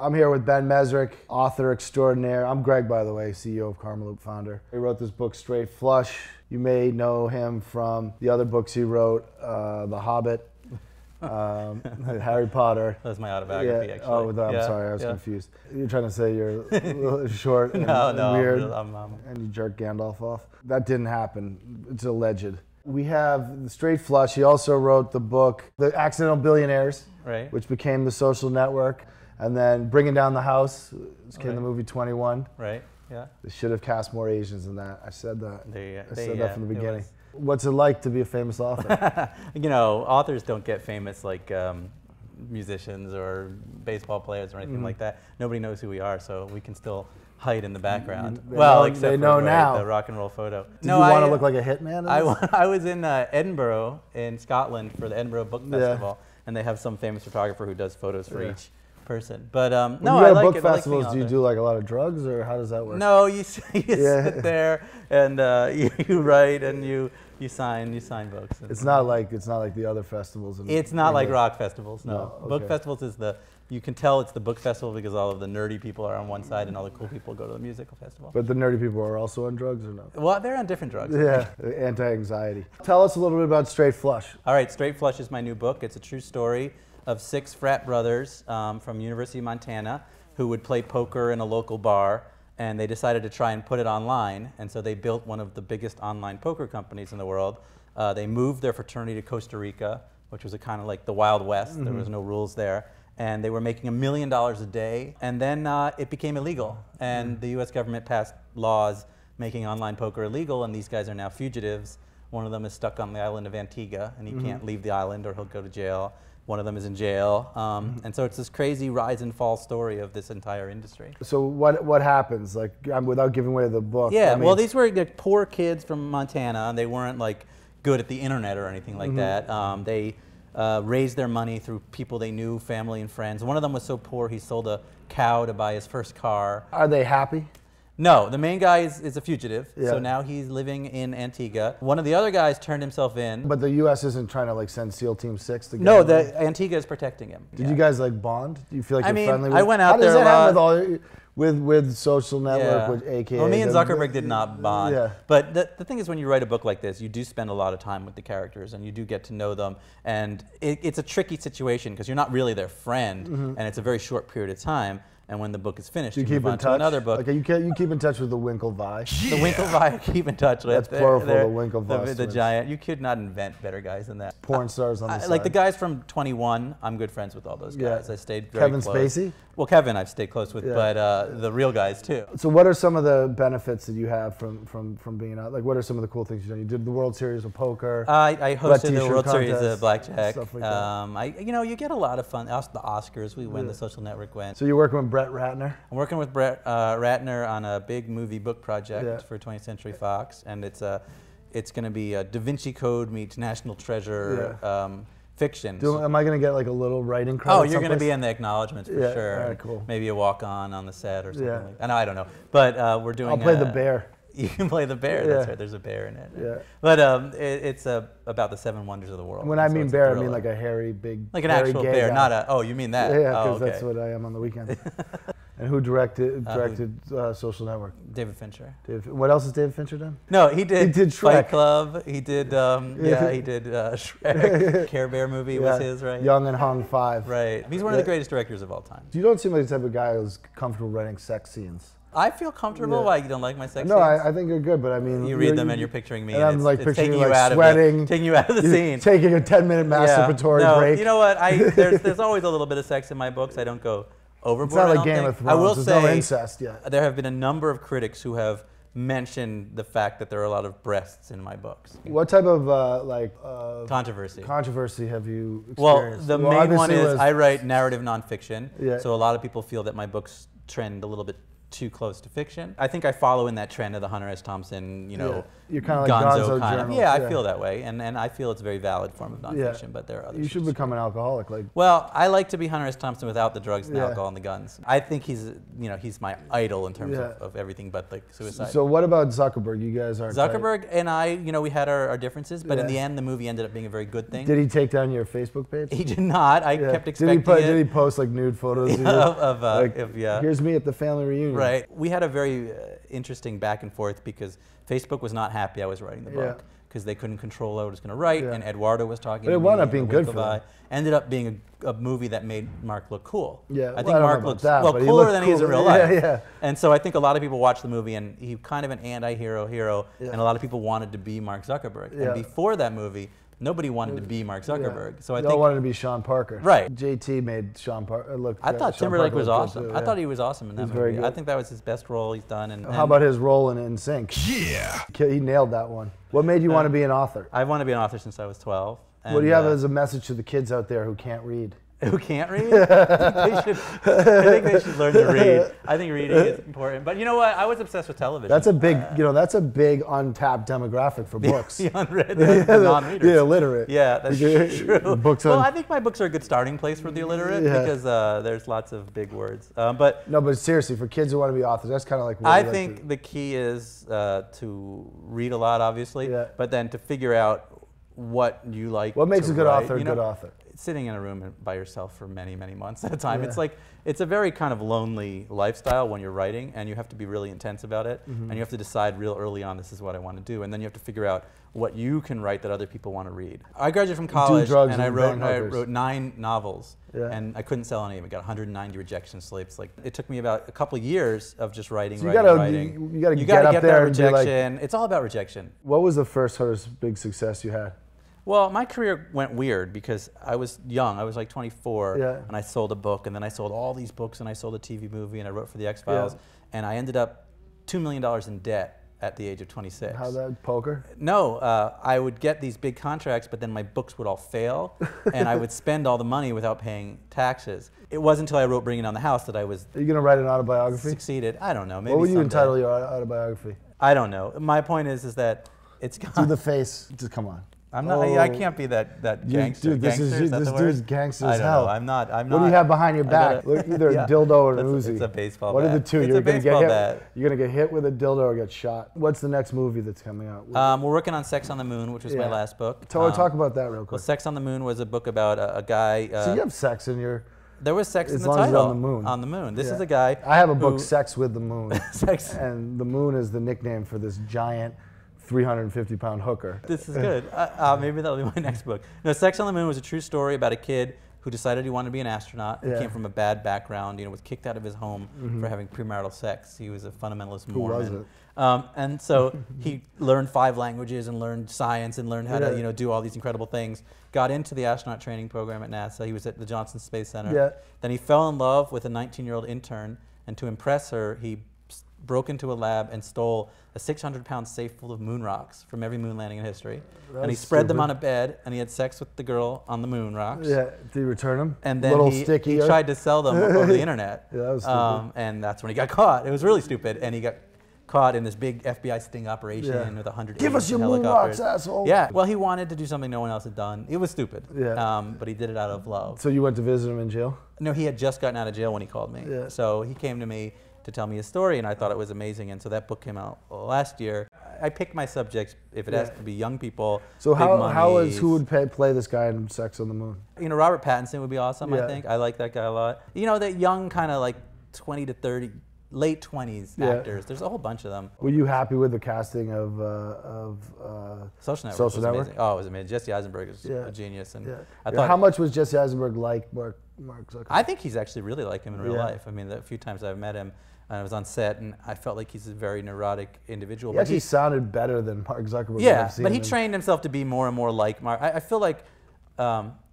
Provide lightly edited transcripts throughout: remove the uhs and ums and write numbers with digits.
I'm here with Ben Mezrich, author extraordinaire. I'm Greg, by the way, CEO of Karma Loop founder. He wrote this book, Straight Flush. You may know him from the other books he wrote, The Hobbit, Harry Potter. That was my autobiography, actually. Oh, I'm sorry, I was confused. You're trying to say you're a little short and, and weird, and you jerk Gandalf off. That didn't happen. It's alleged. We have the Straight Flush. He also wrote the book, The Accidental Billionaires, which became The Social Network, and then Bringing Down the House, which became the movie 21. Right, yeah. They should have cast more Asians in that. I said that. I said that from the beginning. Was... What's it like to be a famous author? You know, authors don't get famous like musicians or baseball players or anything like that. Nobody knows who we are, so we can still hide in the background. Except for now. The rock and roll photo. Did you want to look like a hitman? I was in Edinburgh in Scotland for the Edinburgh Book Festival, and they have some famous photographer who does photos for each person. But no, I like book festivals, do you do like a lot of drugs, or how does that work? No, you sit there and you write and you sign books. It's not like the other festivals. It's not like rock festivals. No, okay. Book festivals is you can tell it's the book festival because all of the nerdy people are on one side and all the cool people go to the musical festival. But the nerdy people are also on drugs, or no? Well, they're on different drugs. Yeah, anti-anxiety. Tell us a little bit about Straight Flush. All right, Straight Flush is my new book. It's a true story of 6 frat brothers from University of Montana who would play poker in a local bar, and they decided to try and put it online, and so they built one of the biggest online poker companies in the world. They moved their fraternity to Costa Rica, which was a kind of like the Wild West. There was no rules there. And they were making $1 million a day, and then it became illegal. And the US government passed laws making online poker illegal, and these guys are now fugitives. One of them is stuck on the island of Antigua, and he can't leave the island or he'll go to jail. One of them is in jail. And so it's this crazy rise and fall story of this entire industry. So what happens, like, without giving away the book? Yeah, well, these were like, poor kids from Montana, and they weren't like good at the internet or anything like that. They raised their money through people they knew, family and friends. One of them was so poor he sold a cow to buy his first car. Are they happy? No, the main guy is a fugitive, so now he's living in Antigua. One of the other guys turned himself in. But the U.S. isn't trying to like send SEAL Team 6 to get No, him? Antigua is protecting him. Did you guys like bond? Do you feel like you're friendly with? I went out there a lot. How does that happen with Social Network, with AKA? Well, me and Zuckerberg did not bond. But the thing is, when you write a book like this, you do spend a lot of time with the characters, and you do get to know them. And it's a tricky situation because you're not really their friend, and it's a very short period of time. And when the book is finished, you move on to another book. Okay, you keep in touch with the Winklevoss. The Winklevoss I keep in touch with. That's plural for the Winklevoss. The giant. You could not invent better guys than that. Porn stars on the side. Like the guys from 21, I'm good friends with all those guys. I stayed very close. Kevin Spacey? Well, Kevin I've stayed close with, but the real guys too. So what are some of the benefits that you have from being out? Like, what are some of the cool things you've done? You did the World Series of Poker. I hosted the World Series of Blackjack. Stuff like that. You get a lot of fun. The Oscars, we win. The Social Network went. So you're working with Brett Ratner? I'm working with Brett Ratner on a big movie book project for 20th Century Fox, and it's going to be a Da Vinci Code meets National Treasure fiction. Am I going to get like a little writing credit? Oh, you're going to be in the acknowledgments for sure. All right, cool. Maybe a walk-on the set or something like that. I don't know. But we're doing I'll play the bear. You can play the bear, that's right. There's a bear in it. But it's about the 7 wonders of the world. When I mean bear, I mean like a hairy, big, like an actual bear, guy. not a, oh, you mean that? Yeah, because that's what I am on the weekend. And who directed Social Network? David Fincher. What else has David Fincher done? No, he did Shrek. Fight Club. He did, he did Shrek. Care Bear movie was his, right? Young and Hung 5. Right. He's one of the greatest directors of all time. You don't seem like the type of guy who's comfortable writing sex scenes. I feel comfortable. Why, you don't like my sex scenes? No, I think you're good, but I mean... You read them and you're picturing me, and I'm like picturing you like sweating. Taking you out of the scene. Taking a 10-minute masturbatory break. You know what? There's always a little bit of sex in my books. I don't go overboard. It's not like Game of Thrones. I will There's say, no incest yet. There have been a number of critics who have mentioned the fact that there are a lot of breasts in my books. What type of controversy have you experienced? Well, the main one is I write narrative nonfiction, so a lot of people feel that my books trend a little bit too close to fiction. I think I follow in that trend of the Hunter S. Thompson, you know, you're kind of like Gonzo kind of. journals. Yeah, I feel that way, and I feel it's a very valid form of nonfiction. But there are others. You should become an alcoholic, like. Well, I like to be Hunter S. Thompson without the drugs and alcohol and the guns. I think he's, you know, he's my idol in terms of everything but the suicide. So what about Zuckerberg? You guys aren't. Zuckerberg and I, you know, we had our differences, but in the end, the movie ended up being a very good thing. Did he take down your Facebook page? He did not. I kept expecting Did he post like nude photos of here's me at the family reunion? Right. We had a very interesting back and forth because Facebook was not happy I was writing the book because they couldn't control what I was going to write, and Eduardo was talking. But it wound up being good for them. Ended up being a movie that made Mark look cool. Yeah, I think Mark looks cooler than he is in real life. And so I think a lot of people watched the movie, and he's kind of an anti-hero, and a lot of people wanted to be Mark Zuckerberg. And before that movie, nobody wanted to be Mark Zuckerberg. So I think wanted to be Sean Parker. Right. JT made Sean Parker look. I thought Timberlake was awesome. I thought he was awesome in that movie. Very good. I think that was his best role he's done. And how about his role in NSYNC? Yeah. He nailed that one. What made you want to be an author? I want to be an author since I was 12. What do you have as a message to the kids out there who can't read? Who can't read? I think they should learn to read. I think reading is important. But you know what? I was obsessed with television. That's a big, that's a big untapped demographic for books. The unread, the non-readers. The illiterate. Yeah, that's true. Books well, I think my books are a good starting place for the illiterate because there's lots of big words. But seriously, for kids who want to be authors, that's kind of like. I think the key is to read a lot, obviously, but then to figure out what you like. What makes a good author a good author? Sitting in a room by yourself for many, many months at a time. It's like, it's a very kind of lonely lifestyle when you're writing, and you have to be really intense about it, and you have to decide real early on, this is what I want to do, and then you have to figure out what you can write that other people want to read. I graduated from college, and I wrote 9 novels, and I couldn't sell any of them. I got 190 rejection slips. Like, it took me about a couple of years of just writing, so writing. You got to get up there and rejection. It's all about rejection. What was the first sort of big success you had? Well, my career went weird because I was young. I was like 24, and I sold a book, and then I sold all these books, and I sold a TV movie, and I wrote for the X-Files, and I ended up $2 million in debt at the age of 26. How that, poker? No, I would get these big contracts, but then my books would all fail, and I would spend all the money without paying taxes. It wasn't until I wrote Bringing Down the House that I was... Are you going to write an autobiography? Succeeded. I don't know. Maybe what would you someday. entitle your autobiography? I don't know. My point is that it's gone. Do the face. Just come on. I'm not. I can't be that gangster. Dude, this dude's gangster as hell. I'm not. What do you have behind your back? Look, either a dildo or an Uzi. It's a baseball bat. What are the two? You're gonna get hit. You're gonna get hit with a dildo or get shot. What's the next movie that's coming out? We're working on Sex on the Moon, which was my last book. Talk about that real quick. Well, Sex on the Moon was a book about a guy. So you have sex in your. There was sex in the title. As long as it's on the moon. On the moon. This is a guy. I have a book, Sex with the Moon. Sex. And the moon is the nickname for this giant 350-pound hooker. This is good. Maybe that'll be my next book. No, Sex on the Moon was a true story about a kid who decided he wanted to be an astronaut. He came from a bad background, was kicked out of his home for having premarital sex. He was a fundamentalist Mormon. Who was it? And so he learned 5 languages and learned science and learned how to do all these incredible things. Got into the astronaut training program at NASA. He was at the Johnson Space Center. Then he fell in love with a 19-year-old intern, and to impress her, he broke into a lab and stole a 600-pound safe full of moon rocks from every moon landing in history. And he spread them on a bed, and he had sex with the girl on the moon rocks. Yeah, did he return them? And then he tried to sell them over the internet. Yeah, that was stupid. And that's when he got caught. It was really stupid. And he got caught in this big FBI sting operation with 100 Give us your moon rocks, asshole. Yeah, well, he wanted to do something no one else had done. It was stupid. But he did it out of love. So you went to visit him in jail? No, he had just gotten out of jail when he called me. So he came to me to tell me his story, and I thought it was amazing. And so that book came out last year. I pick my subjects if it has to be young people. So who would play this guy in Sex on the Moon? Robert Pattinson would be awesome. I think I like that guy a lot. That young kind of like 20 to 30, late 20s actors. There's a whole bunch of them. Were you happy with the casting of Social Network? Amazing. Oh, it was amazing. Jesse Eisenberg is a genius, and I thought. How much was Jesse Eisenberg like Mark Zuckberg? I think he's actually really like him in real life. I mean, the few times I've met him. And I was on set, and I felt like he's a very neurotic individual. He actually sounded better than Mark Zuckerberg. Yeah, but he trained himself to be more and more like Mark. I feel like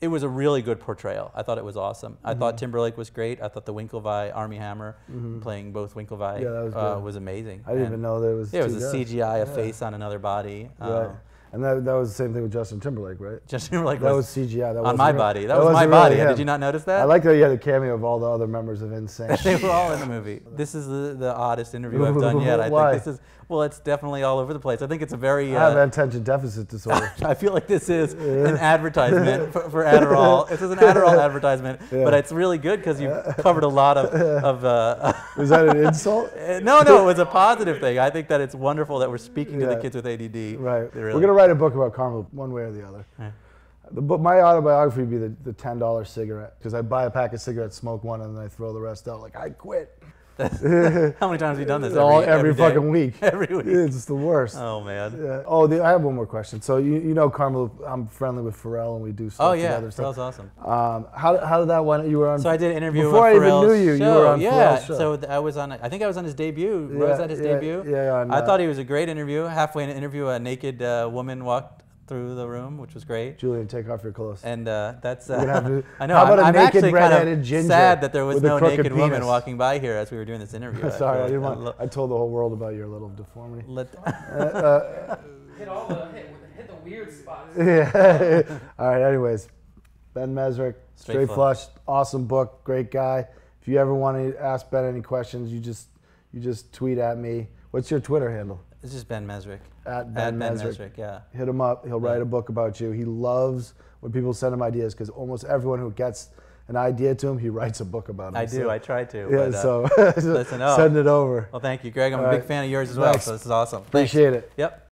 it was a really good portrayal. I thought it was awesome. I thought Timberlake was great. I thought the Winklevoss, Armie Hammer, playing both Winklevoss was amazing. I didn't even know there was a CGI, a face on another body. And that was the same thing with Justin Timberlake, right? Justin Timberlake that was CGI. That on my body. That was my body. Did you not notice that? I like that you had a cameo of all the other members of NSYNC. They were all in the movie. This is the oddest interview I've done yet. I think this is, well, it's definitely all over the place. I think it's a very... I have attention deficit disorder. I feel like this is an advertisement for Adderall. This is an Adderall advertisement, but it's really good because you covered a lot of Was that an insult? No, it was a positive thing. I think that it's wonderful that we're speaking to the kids with ADD. Right. We're going to write a book about Carmel one way or the other. Yeah. But my autobiography would be the $10 cigarette, because I buy a pack of cigarettes, smoke one, and then I throw the rest out. Like, I quit. How many times have you done this? Every fucking week. Every week. It's the worst. Oh, man. Yeah. Oh, I have one more question. So you know Carmel, I'm friendly with Pharrell, and we do stuff together. Pharrell's awesome. How did that one? You were on. So I did an interview before with Pharrell's I even knew you. Show. You were on Pharrell's show. So I was on. I think I was on his debut. Was that his debut? Yeah. I thought he was a great interview. Halfway in the interview, a naked woman walked through the room, which was great. Julian, take off your clothes. And that's. I know. How about I'm actually redheaded ginger sad that there was no naked penis. woman walking by here as we were doing this interview. Sorry, I didn't want. I told the whole world about your little deformity. Hit the weird spots. Yeah. All right. Anyways, Ben Mezrich, Straight Flush, awesome book, great guy. If you ever want to ask Ben any questions, you just tweet at me. What's your Twitter handle? It's just Ben Mezrich. At Ben Mezrich. Yeah. Hit him up. He'll write a book about you. He loves when people send him ideas, because almost everyone who gets an idea to him, he writes a book about it. I do. I try to. Yeah, but, so listen up. Send it over. Well, thank you, Greg. I'm a big fan of yours as well, so this is awesome. Appreciate it. Yep.